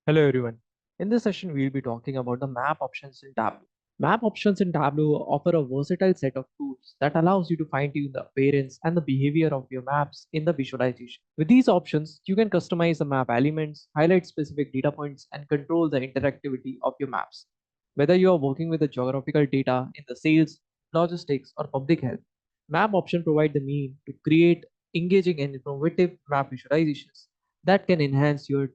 Hello everyone. In this session, we'll be talking about the map options in Tableau. Map options in Tableau offer a versatile set of tools that allows you to fine-tune the appearance and the behavior of your maps in the visualization. With these options, you can customize the map elements, highlight specific data points, and control the interactivity of your maps. Whether you are working with the geographical data in the sales, logistics, or public health, map options provide the means to create engaging and innovative map visualizations that can enhance your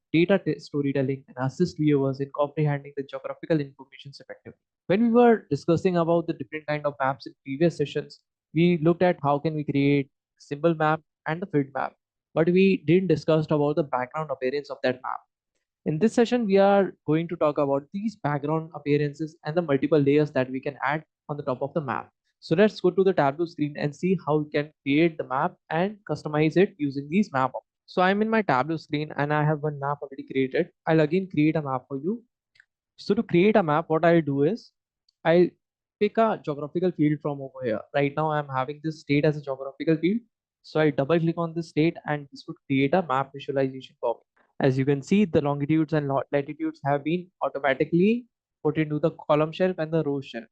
storytelling and assist viewers in comprehending the geographical information effectively. When we were discussing about the different kind of maps in previous sessions, we looked at how can we create symbol map and the field map, but we didn't discuss about the background appearance of that map. In this session, we are going to talk about these background appearances and the multiple layers that we can add on the top of the map. So let's go to the Tableau screen and see how we can create the map and customize it using these map options. So I'm in my Tableau screen and I have one map already created. I'll again create a map for you. So to create a map, what I'll do is I'll pick a geographical field from over here. Right now I'm having this state as a geographical field. So I double click on this state and this would create a map visualization for me. As you can see, the longitudes and latitudes have been automatically put into the column shelf and the row shelf.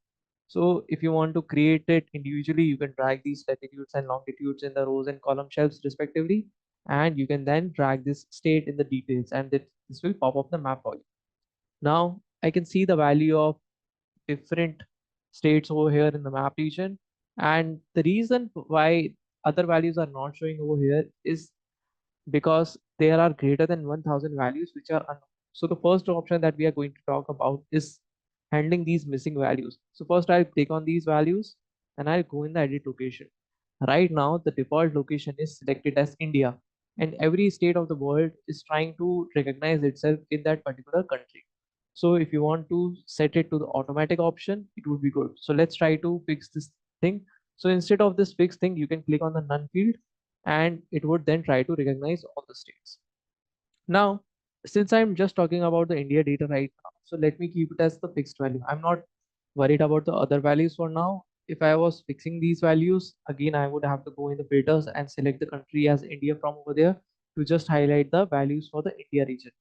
So if you want to create it individually, you can drag these latitudes and longitudes in the rows and column shelves respectively. And you can then drag this state in the details and this will pop up the map for you. Now I can see the value of different states over here in the map region. And the reason why other values are not showing over here is because there are greater than 1000 values which are unknown. So the first option that we are going to talk about is handling these missing values. So first I'll click on these values and I'll go in the edit location. Right now the default location is selected as India and every state of the world is trying to recognize itself in that particular country. So if you want to set it to the automatic option, it would be good. So let's try to fix this thing. So instead of this fixed thing, you can click on the none field and it would then try to recognize all the states. Now, since I'm just talking about the India data right now, so let me keep it as the fixed value. I'm not worried about the other values for now. If I was fixing these values, again, I would have to go in the filters and select the country as India from over there to just highlight the values for the India region.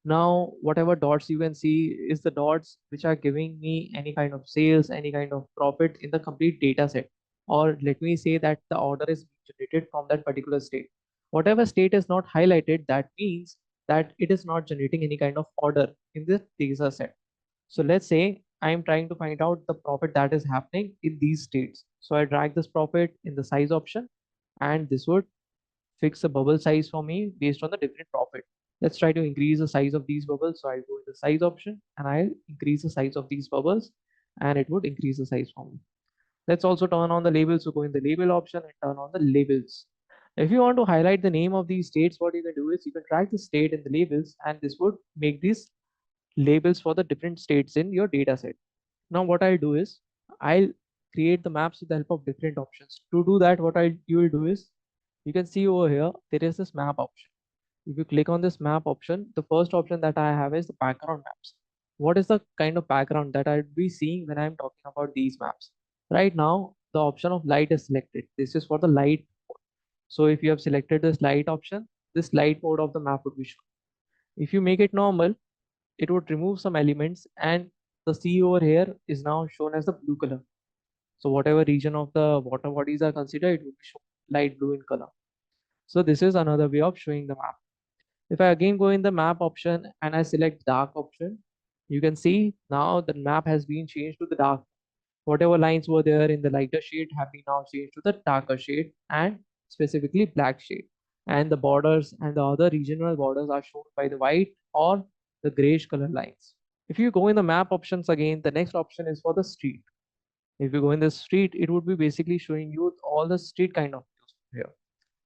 Now, whatever dots you can see is the dots which are giving me any kind of sales, any kind of profit in the complete data set. Or let me say that the order is generated from that particular state. Whatever state is not highlighted, that means that it is not generating any kind of order in the data set. So let's say I am trying to find out the profit that is happening in these states. So I drag this profit in the size option and this would fix a bubble size for me based on the different profit. Let's try to increase the size of these bubbles. So I'll go with the size option and I'll increase the size of these bubbles and it would increase the size for me. Let's also turn on the labels. So go in the label option and turn on the labels. If you want to highlight the name of these states, what you can do is you can drag the state in the labels and this would make these labels for the different states in your data set. Now what I'll do is I'll create the maps with the help of different options. To do that, what you will do is you can see over here, there is this map option. If you click on this map option, the first option that I have is the background maps. What is the kind of background that I'll be seeing when I'm talking about these maps? Right now, the option of light is selected. This is for the light. So if you have selected this light option, this light mode of the map would be shown. If you make it normal, it would remove some elements and the sea over here is now shown as the blue color. So whatever region of the water bodies are considered, it would be shown light blue in color. So this is another way of showing the map. If I again go in the map option and I select dark option, you can see now the map has been changed to the dark. Whatever lines were there in the lighter shade have been now changed to the darker shade and specifically black shade. And the borders and the other regional borders are shown by the white or the grayish color lines. If you go in the map options again, the next option is for the street. If you go in the street, it would be basically showing you all the street kind of views here.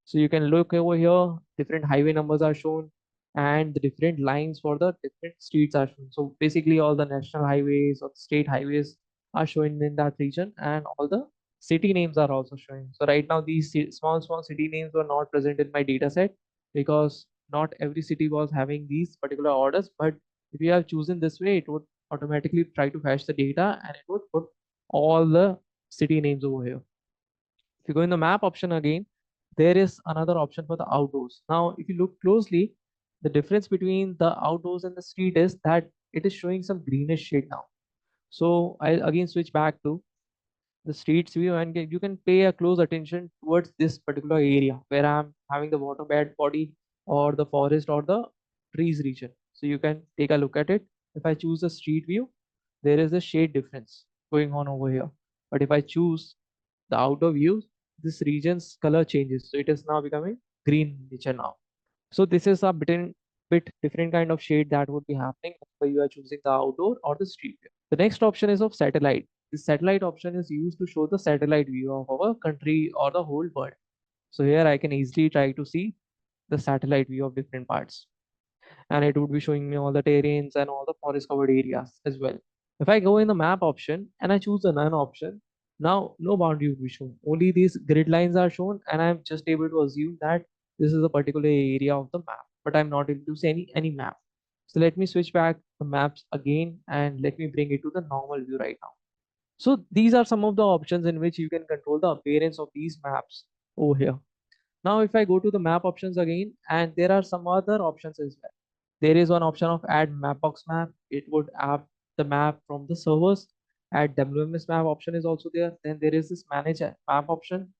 So you can look over here, different highway numbers are shown and the different lines for the different streets are shown. So basically all the national highways or state highways are shown in that region and all the city names are also showing. So right now these small city names were not present in my data set because not every city was having these particular orders. But if you have chosen this way, it would automatically try to fetch the data and it would put all the city names over here. If you go in the map option again, there is another option for the outdoors. Now, if you look closely, The difference between the outdoors and the street is that it is showing some greenish shade now. So I'll again switch back to the streets view and you can pay a close attention towards this particular area where I'm having the water bed body or the forest or the trees region. So you can take a look at it. If I choose the street view, there is a shade difference going on over here. But if I choose the outdoor view, this region's color changes. So it is now becoming green nature now. So this is a bit different kind of shade that would be happening whether you are choosing the outdoor or the street view. The next option is of satellite. The satellite option is used to show the satellite view of our country or the whole world. So here I can easily try to see the satellite view of different parts. And it would be showing me all the terrains and all the forest covered areas as well. If I go in the map option and I choose the none option, now no boundary would be shown. Only these grid lines are shown, and I'm just able to assume that this is a particular area of the map, but I'm not able to see any map. So let me switch back the maps again and let me bring it to the normal view right now. So these are some of the options in which you can control the appearance of these maps over here. Now, if I go to the map options again, and there are some other options as well. There is one option of add Mapbox map. It would add the map from the servers. Add WMS map option is also there. Then there is this manage map option,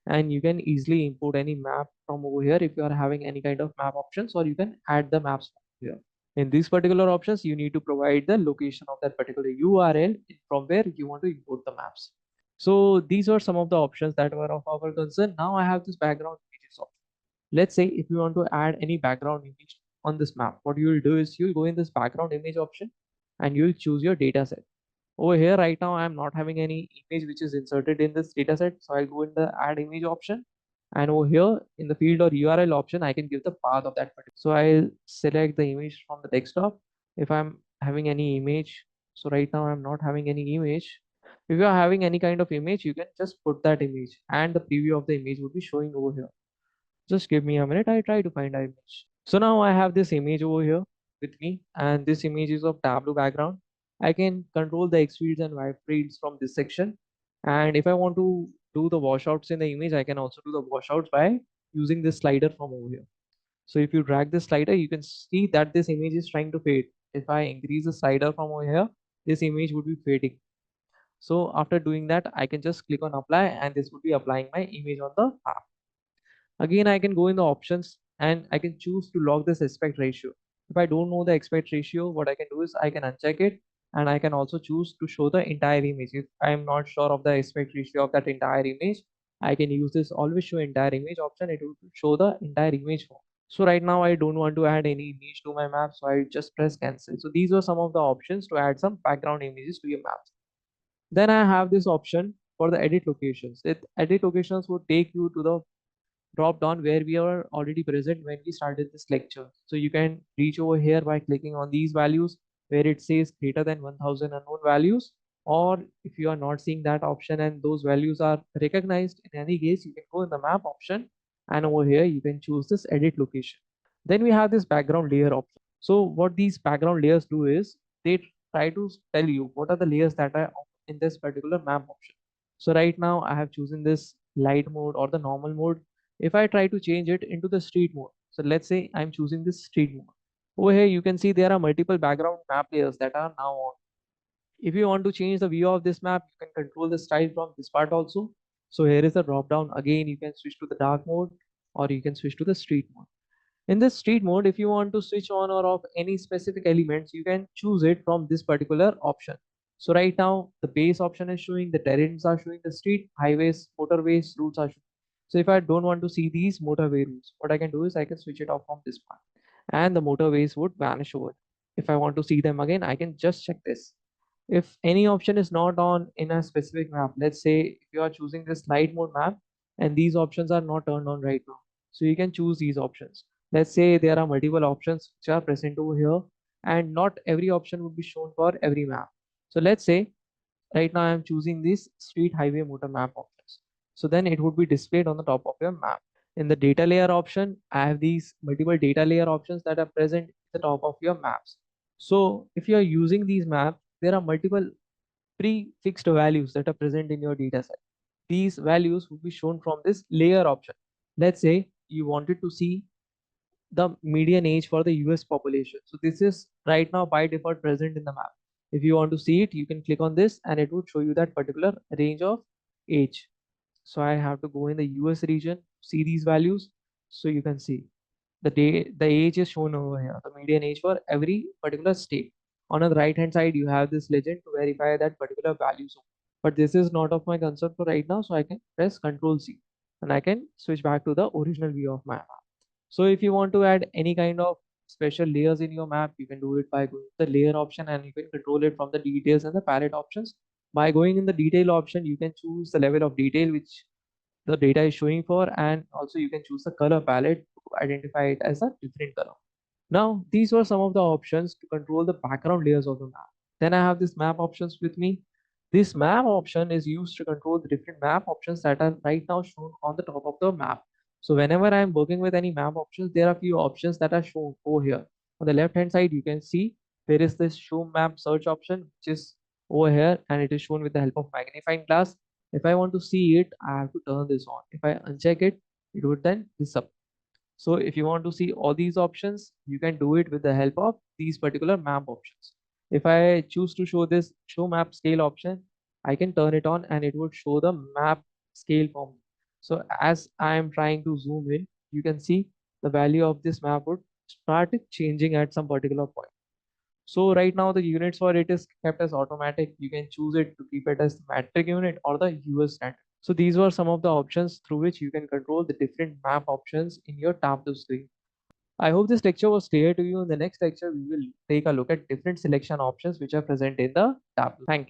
and you can easily import any map from over here if you are having any kind of map options, or you can add the maps here. In these particular options, you need to provide the location of that particular URL from where you want to import the maps. So these were some of the options that were of our concern. Now I have this background images option. Let's say if you want to add any background image on this map, what you will do is you'll go in this background image option and you'll choose your data set. Over here right now, I'm not having any image which is inserted in this data set. So I'll go in the add image option. And over here in the field or URL option, I can give the path of that particular. So I'll select the image from the desktop. If I'm having any image, so right now I'm not having any image. If you are having any kind of image, you can just put that image and the preview of the image will be showing over here. Just give me a minute. I try to find an image. So now I have this image over here with me, and this image is of Tableau background. I can control the X fields and Y fields from this section. And if I want to do the washouts in the image, I can also do the washouts by using this slider from over here. So if you drag this slider, you can see that this image is trying to fade. If I increase the slider from over here, this image would be fading. So after doing that, I can just click on apply and this would be applying my image on the app. Again, I can go in the options and I can choose to log this aspect ratio. If I don't know the aspect ratio, what I can do is I can uncheck it and I can also choose to show the entire image. If I am not sure of the aspect ratio of that entire image, I can use this always show entire image option. It will show the entire image form. So right now I don't want to add any image to my map, so I just press cancel. So these are some of the options to add some background images to your maps. Then I have this option for the edit locations. Edit locations would take you to the drop down where we are already present when we started this lecture. So you can reach over here by clicking on these values where it says greater than 1000 unknown values. Or if you are not seeing that option and those values are recognized in any case, you can go in the map option and over here you can choose this edit location. Then we have this background layer option. So what these background layers do is they try to tell you what are the layers that are in this particular map option. So right now I have chosen this light mode or the normal mode. If I try to change it into the street mode, so let's say I'm choosing this street mode. Over here, you can see there are multiple background map layers that are now on. If you want to change the view of this map, you can control the style from this part also. So here is the drop down. Again, you can switch to the dark mode or you can switch to the street mode. In this street mode, if you want to switch on or off any specific elements, you can choose it from this particular option. So right now, the base option is showing, the terrains are showing, the street, highways, motorways, routes are showing. So if I don't want to see these motorway routes, what I can do is I can switch it off from this part and the motorways would vanish over. If I want to see them again, I can just check this. If any option is not on in a specific map, let's say if you are choosing this light mode map and these options are not turned on right now, so you can choose these options. Let's say there are multiple options which are present over here and not every option would be shown for every map. So let's say right now I'm choosing this street, highway, motor map options. So then it would be displayed on the top of your map. In the data layer option, I have these multiple data layer options that are present at the top of your maps. So if you are using these maps, there are multiple prefixed values that are present in your data set. These values will be shown from this layer option. Let's say you wanted to see the median age for the US population. So this is right now by default present in the map. If you want to see it, you can click on this and it would show you that particular range of age. So I have to go in the US region, see these values. So you can see the age is shown over here, the median age for every particular state. On the right hand side, you have this legend to verify that particular value zone. But this is not of my concern for right now, so I can press Control C and I can switch back to the original view of my map. So if you want to add any kind of special layers in your map, you can do it by going to the layer option and you can control it from the details and the palette options. By going in the detail option, you can choose the level of detail which the data is showing for, and also you can choose the color palette to identify it as a different color. Now, these were some of the options to control the background layers of the map. Then I have this map options with me. This map option is used to control the different map options that are right now shown on the top of the map. So whenever I am working with any map options, there are few options that are shown over here. On the left hand side, you can see there is this show map search option, which is over here and it is shown with the help of magnifying glass. If I want to see it, I have to turn this on. If I uncheck it, it would then disappear. So if you want to see all these options, you can do it with the help of these particular map options. If I choose to show this show map scale option, I can turn it on and it would show the map scale for me. So as I am trying to zoom in, you can see the value of this map would start changing at some particular point. So right now the units for it is kept as automatic. You can choose it to keep it as the metric unit or the US standard. So these were some of the options through which you can control the different map options in your Tableau screen. I hope this lecture was clear to you. In the next lecture, we will take a look at different selection options which are present in the Tableau. Thank you.